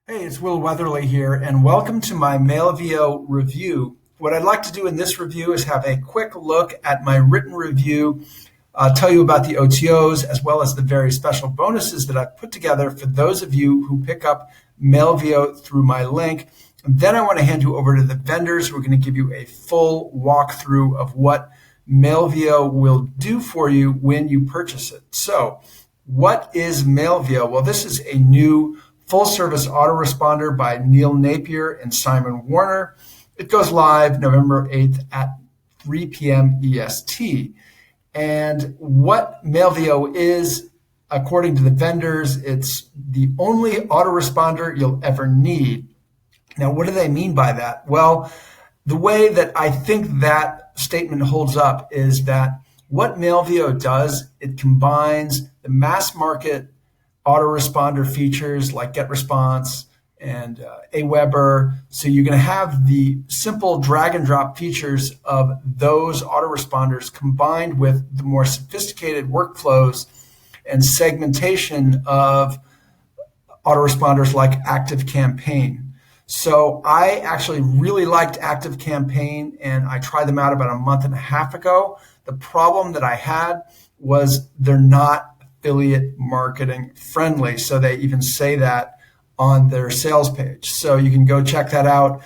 Hey, it's Will Weatherly here, and welcome to my Mailvio review. What I'd like to do in this review is have a quick look at my written review, tell you about the OTOs, as well as the very special bonuses that I've put together for those of you who pick up Mailvio through my link. And then I want to hand you over to the vendors who are going to give you a full walkthrough of what Mailvio will do for you when you purchase it. So, what is Mailvio? Well, this is a new full-service autoresponder by Neil Napier and Simon Warner. It goes live November 8th at 3 p.m. EST. And what Mailvio is, according to the vendors, it's the only autoresponder you'll ever need. Now, what do they mean by that? Well, the way that I think that statement holds up is that what Mailvio does, it combines the mass market autoresponder features like GetResponse and Aweber. So you're going to have the simple drag and drop features of those autoresponders combined with the more sophisticated workflows and segmentation of autoresponders like ActiveCampaign. So I actually really liked ActiveCampaign, and I tried them out about a month and a half ago. The problem that I had was they're not affiliate marketing friendly. So they even say that on their sales page. So you can go check that out.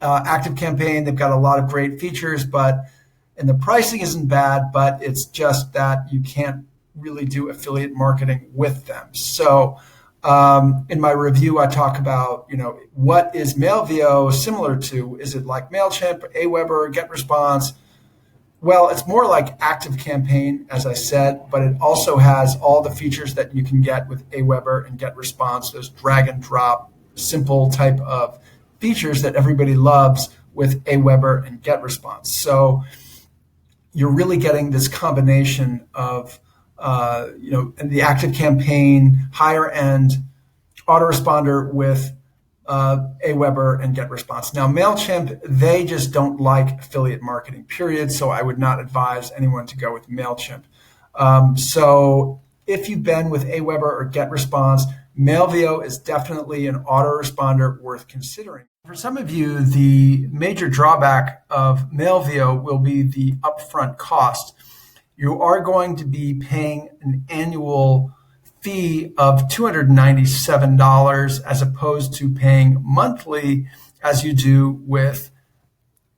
ActiveCampaign, they've got a lot of great features, and the pricing isn't bad, but it's just that you can't really do affiliate marketing with them. So in my review, I talk about, what is Mailvio similar to? Is it like MailChimp, Aweber, GetResponse? Well, it's more like ActiveCampaign, as I said, but it also has all the features that you can get with Aweber and GetResponse, those drag and drop, simple type of features that everybody loves with Aweber and GetResponse. So you're really getting this combination of, the ActiveCampaign higher end autoresponder with Aweber and GetResponse. Now, MailChimp, they just don't like affiliate marketing, period. So I would not advise anyone to go with MailChimp. So if you've been with Aweber or GetResponse, Mailvio is definitely an autoresponder worth considering. For some of you, the major drawback of Mailvio will be the upfront cost. You are going to be paying an annual fee of $297 as opposed to paying monthly as you do with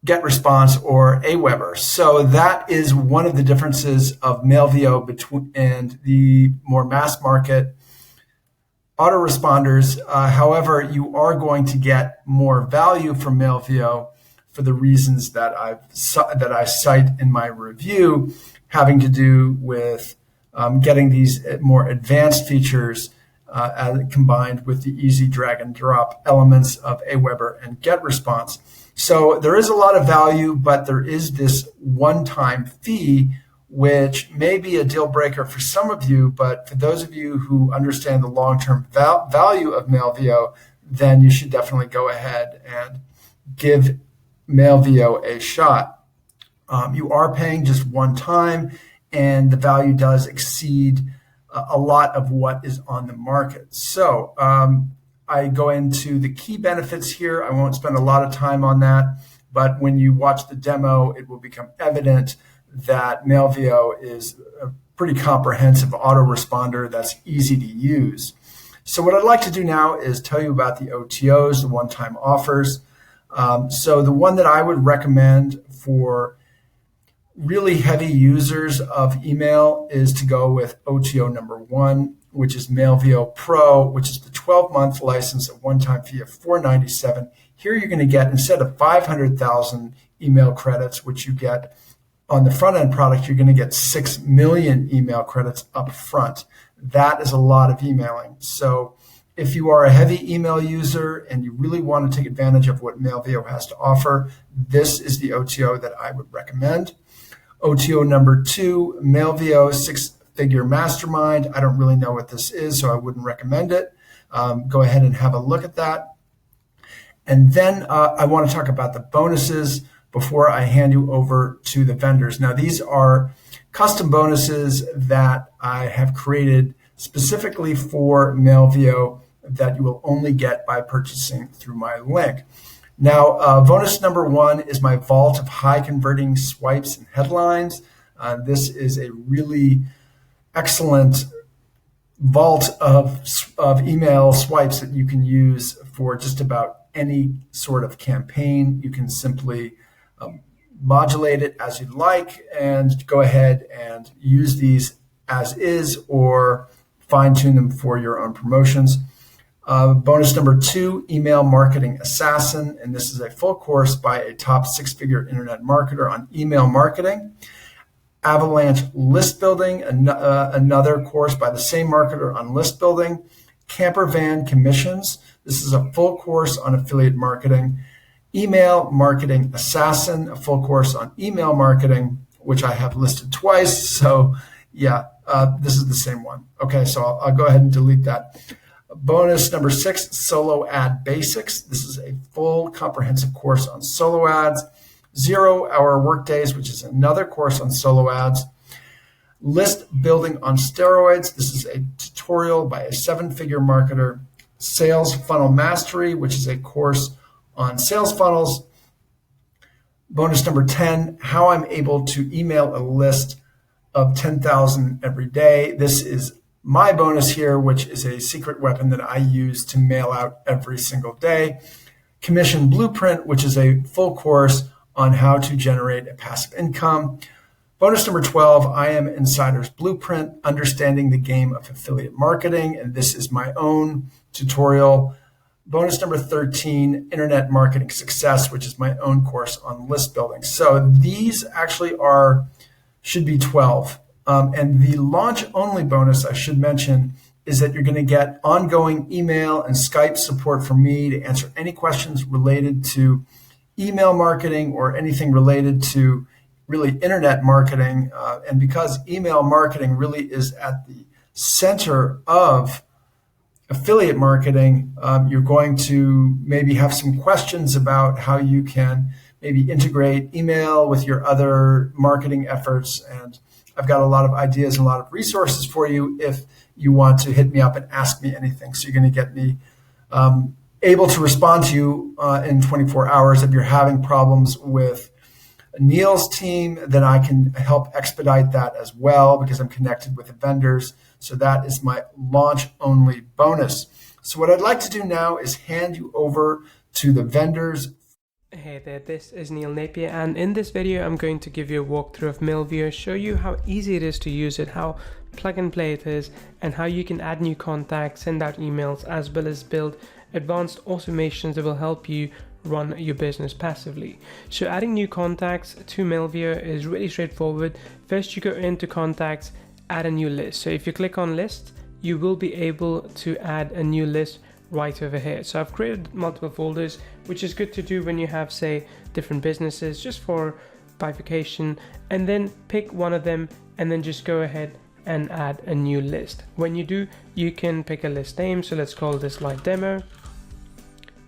GetResponse or Aweber. So that is one of the differences of Mailvio and the more mass market autoresponders. However, you are going to get more value from Mailvio for the reasons that I cite in my review, having to do with getting these more advanced features combined with the easy drag and drop elements of Aweber and GetResponse. So there is a lot of value, but there is this one-time fee, which may be a deal breaker for some of you, but for those of you who understand the long-term value of Mailvio, then you should definitely go ahead and give Mailvio a shot. You are paying just one time, and the value does exceed a lot of what is on the market. So I go into the key benefits here. I won't spend a lot of time on that, but when you watch the demo, it will become evident that Mailvio is a pretty comprehensive autoresponder that's easy to use. So what I'd like to do now is tell you about the OTOs, the one-time offers. So the one that I would recommend for really heavy users of email is to go with OTO number one, which is Mailvio Pro, which is the 12-month license at one-time fee of $497. Here you're going to get, instead of 500,000 email credits, which you get on the front-end product, you're going to get 6 million email credits up front. That is a lot of emailing. So if you are a heavy email user and you really want to take advantage of what Mailvio has to offer, this is the OTO that I would recommend. OTO number two, Mailvio six-figure mastermind. I don't really know what this is, so I wouldn't recommend it. Go ahead and have a look at that. And then I want to talk about the bonuses before I hand you over to the vendors. Now, these are custom bonuses that I have created specifically for Mailvio that you will only get by purchasing through my link. Now, bonus number 1 is my vault of high converting swipes and headlines. This is a really excellent vault of email swipes that you can use for just about any sort of campaign. You can simply modulate it as you'd like and go ahead and use these as is or fine tune them for your own promotions. Bonus number 2, Email Marketing Assassin. And this is a full course by a top 6-figure internet marketer on email marketing. Avalanche List Building, another course by the same marketer on list building. Camper Van Commissions. This is a full course on affiliate marketing. Email Marketing Assassin, a full course on email marketing, which I have listed twice. So yeah, this is the same one. Okay, so I'll go ahead and delete that. Bonus number 6, Solo Ad Basics. This is a full comprehensive course on solo ads. 0-Hour Workdays, which is another course on solo ads. List Building on Steroids. This is a tutorial by a 7-figure marketer. Sales Funnel Mastery, which is a course on sales funnels. Bonus number 10, How I'm Able to Email a List of 10,000 every day. This is my bonus here, which is a secret weapon that I use to mail out every single day. Commission Blueprint, which is a full course on how to generate a passive income. Bonus number 12, I Am Insider's Blueprint, Understanding the Game of Affiliate Marketing. And this is my own tutorial. Bonus number 13, Internet Marketing Success, which is my own course on list building. So these actually should be 12. And the launch only bonus I should mention is that you're going to get ongoing email and Skype support from me to answer any questions related to email marketing or anything related to really internet marketing. And because email marketing really is at the center of affiliate marketing, you're going to maybe have some questions about how you can maybe integrate email with your other marketing efforts. And I've got a lot of ideas and a lot of resources for you if you want to hit me up and ask me anything. So you're going to get me able to respond to you in 24 hours. If you're having problems with Neil's team, then I can help expedite that as well because I'm connected with the vendors. So that is my launch only bonus. So what I'd like to do now is hand you over to the vendors. Hey there, this is Neil Napier, and in this video I'm going to give you a walkthrough of Mailvio, show you how easy it is to use it, how plug and play it is, and how you can add new contacts, send out emails, as well as build advanced automations that will help you run your business passively. So adding new contacts to Mailvio is really straightforward. First you go into contacts, add a new list. So if you click on list, you will be able to add a new list right over here. So I've created multiple folders, which is good to do when you have, say, different businesses, just for bifurcation, and then pick one of them and then just go ahead and add a new list. When you do, you can pick a list name. So let's call this live demo,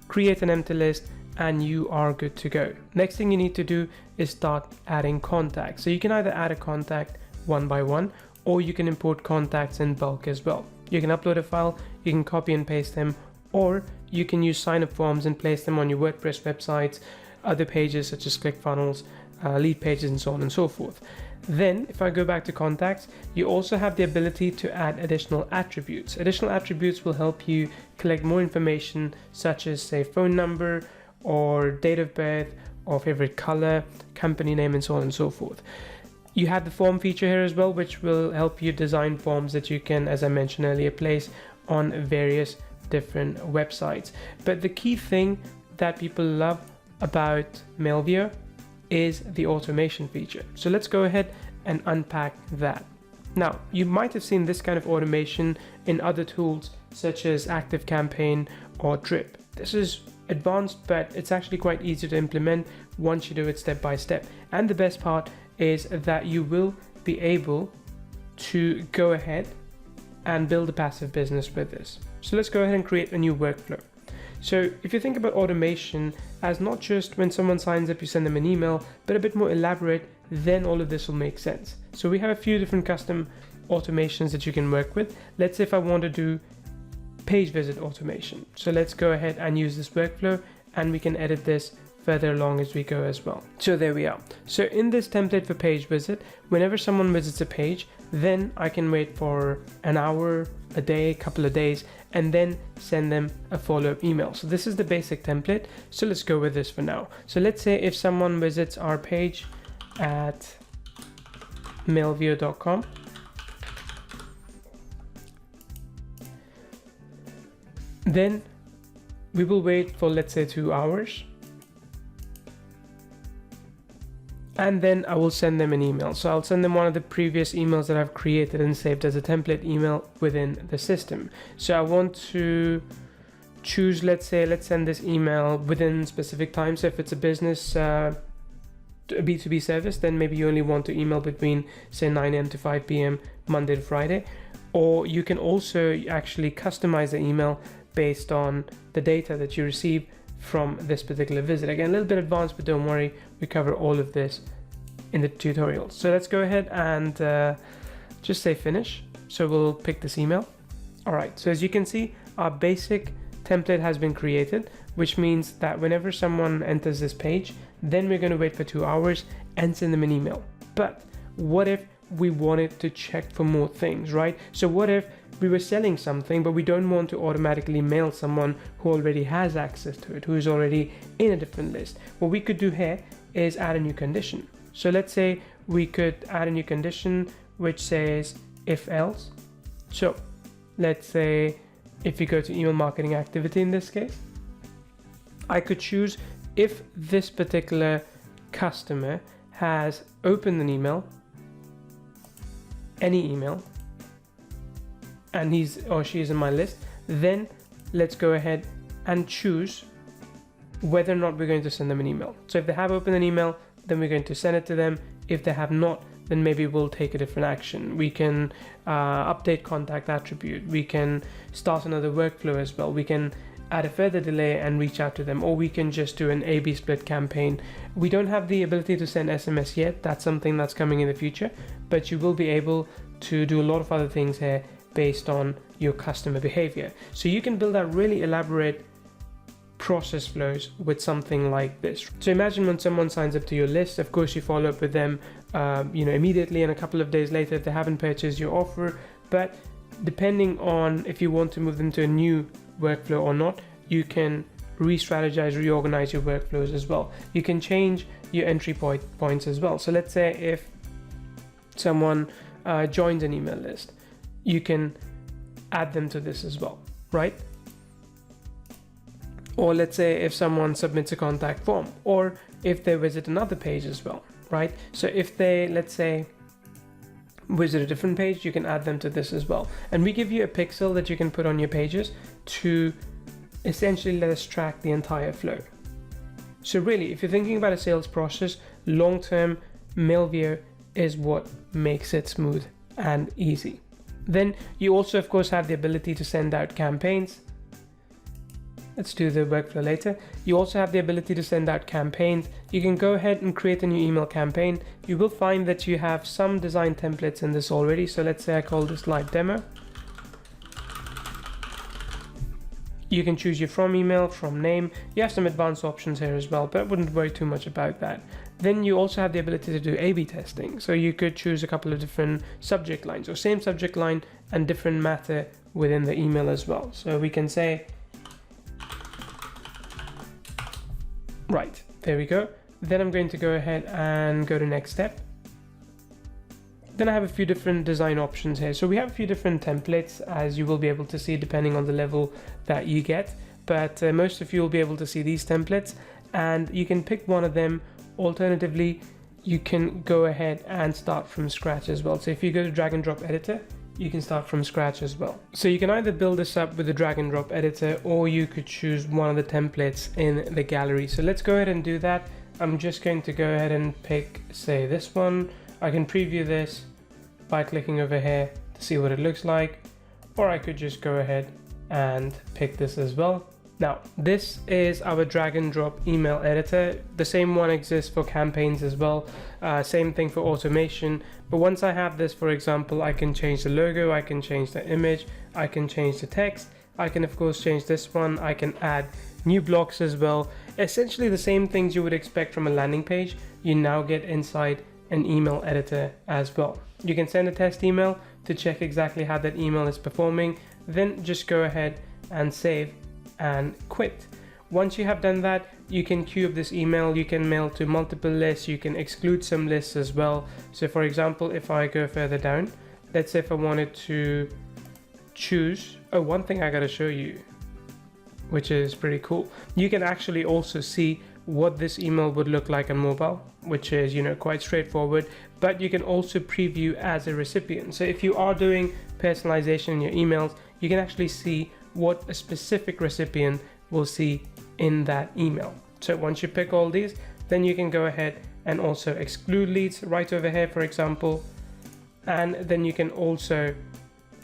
create an empty list, and you are good to go. Next thing you need to do is start adding contacts. So you can either add a contact one by one, or you can import contacts in bulk as well. You can upload a file, you can copy and paste them, or you can use sign-up forms and place them on your WordPress websites, other pages such as ClickFunnels, lead pages, and so on and so forth. Then if I go back to contacts, you also have the ability to add additional attributes. Additional attributes will help you collect more information, such as, say, phone number or date of birth or favorite color, company name, and so on and so forth. You have the form feature here as well, which will help you design forms that you can, as I mentioned earlier, place on various different websites. But the key thing that people love about Mailvio is the automation feature. So let's go ahead and unpack that. Now, you might have seen this kind of automation in other tools such as ActiveCampaign or Drip. This is advanced, but it's actually quite easy to implement once you do it step by step. And the best part is that you will be able to go ahead and build a passive business with this. So let's go ahead and create a new workflow. So if you think about automation as not just when someone signs up, you send them an email, but a bit more elaborate, then all of this will make sense. So we have a few different custom automations that you can work with. Let's say if I want to do page visit automation. So let's go ahead and use this workflow, and we can edit this further along as we go as well. So there we are. So in this template for page visit, whenever someone visits a page, then I can wait for an hour, a day, a couple of days, and then send them a follow-up email. So this is the basic template. So let's go with this for now. So let's say if someone visits our page at mailvio.com, then we will wait for, let's say, 2 hours, and then I will send them an email. So I'll send them one of the previous emails that I've created and saved as a template email within the system. So I want to choose, let's send this email within specific time. So if it's a business a B2B service, then maybe you only want to email between, say, 9 a.m. to 5 p.m. Monday to Friday. Or you can also actually customize the email based on the data that you receive from this particular visit. Again, a little bit advanced, but don't worry, we cover all of this in the tutorial. So let's go ahead and just say finish. So we'll pick this email. All right, so as you can see, our basic template has been created, which means that whenever someone enters this page, then we're going to wait for 2 hours and send them an email. But what if we wanted to check for more things, right? So what if we were selling something, but we don't want to automatically mail someone who already has access to it, who is already in a different list? What we could do here is add a new condition. So let's say we could add a new condition which says if else. So let's say if you go to email marketing activity in this case, I could choose if this particular customer has opened an email, any email, and he's or she is in my list, then let's go ahead and choose whether or not we're going to send them an email. So if they have opened an email, then we're going to send it to them. If they have not, then maybe we'll take a different action. We can update contact attribute. We can start another workflow as well. We can add a further delay and reach out to them, or we can just do an A/B split campaign. We don't have the ability to send SMS yet. That's something that's coming in the future, but you will be able to do a lot of other things here based on your customer behavior. So you can build out really elaborate process flows with something like this. So imagine when someone signs up to your list, of course you follow up with them immediately, and a couple of days later if they haven't purchased your offer. But depending on if you want to move them to a new workflow or not, you can re-strategize, reorganize your workflows as well. You can change your entry points as well. So let's say if someone joins an email list, you can add them to this as well, right? Or let's say if someone submits a contact form, or if they visit another page as well, right? So if they, let's say, visit a different page, you can add them to this as well. And we give you a pixel that you can put on your pages to essentially let us track the entire flow. So really, if you're thinking about a sales process, long-term, Mailvio is what makes it smooth and easy. Then you also, of course, have the ability to send out campaigns. Let's do the workflow later. You also have the ability to send out campaigns. You can go ahead and create a new email campaign. You will find that you have some design templates in this already. So let's say I call this live demo. You can choose your from email, from name. You have some advanced options here as well, but I wouldn't worry too much about that. Then you also have the ability to do A/B testing. So you could choose a couple of different subject lines, or same subject line and different matter within the email as well. So we can say, right, there we go. Then I'm going to go ahead and go to next step. Then I have a few different design options here. So we have a few different templates, as you will be able to see depending on the level that you get. But most of you will be able to see these templates, and you can pick one of them. Alternatively, you can go ahead and start from scratch as well. So if you go to drag and drop editor, you can start from scratch as well. So you can either build this up with the drag and drop editor, or you could choose one of the templates in the gallery. So let's go ahead and do that. I'm just going to go ahead and pick, say, this one. I can preview this by clicking over here to see what it looks like, or I could just go ahead and pick this as well. Now, this is our drag and drop email editor. The same one exists for campaigns as well. Same thing for automation. But once I have this, for example, I can change the logo, I can change the image, I can change the text, I can of course change this one. I can add new blocks as well. Essentially the same things you would expect from a landing page, you now get inside an email editor as well. You can send a test email to check exactly how that email is performing, then just go ahead and save and quit. Once you have done that, you can queue up this email. You can mail to multiple lists. You can exclude some lists as well. So for example, if I go further down, let's say if I wanted to choose, one thing I gotta show you, which is pretty cool. You can actually also see what this email would look like on mobile, which is, quite straightforward, but you can also preview as a recipient. So if you are doing personalization in your emails, you can actually see what a specific recipient will see in that email. So once you pick all these, then you can go ahead and also exclude leads right over here, for example, and then you can also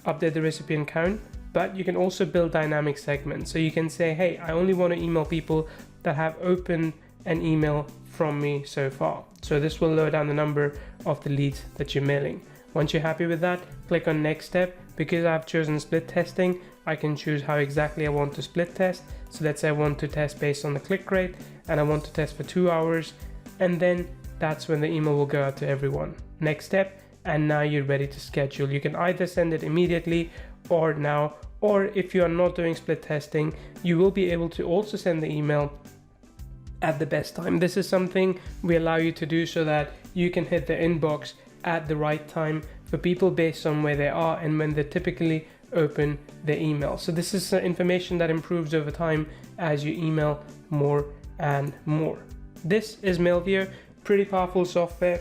update the recipient count, but you can also build dynamic segments. So you can say, hey, I only want to email people that have opened an email from me so far. So this will lower down the number of the leads that you're mailing. Once you're happy with that, click on next step. Because I've chosen split testing, I can choose how exactly I want to split test. So let's say I want to test based on the click rate and I want to test for 2 hours. And then that's when the email will go out to everyone. Next step, and now you're ready to schedule. You can either send it immediately or now, or if you are not doing split testing, you will be able to also send the email at the best time. This is something we allow you to do so that you can hit the inbox at the right time for people based on where they are and when they typically open their email. So this is information that improves over time as you email more and more. This is Mailvio, pretty powerful software.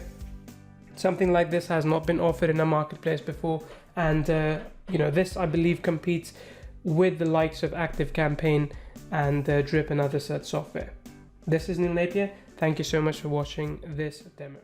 Something like this has not been offered in a marketplace before, and this I believe competes with the likes of ActiveCampaign and Drip and other such software. This is Neil Napier. Thank you so much for watching this demo.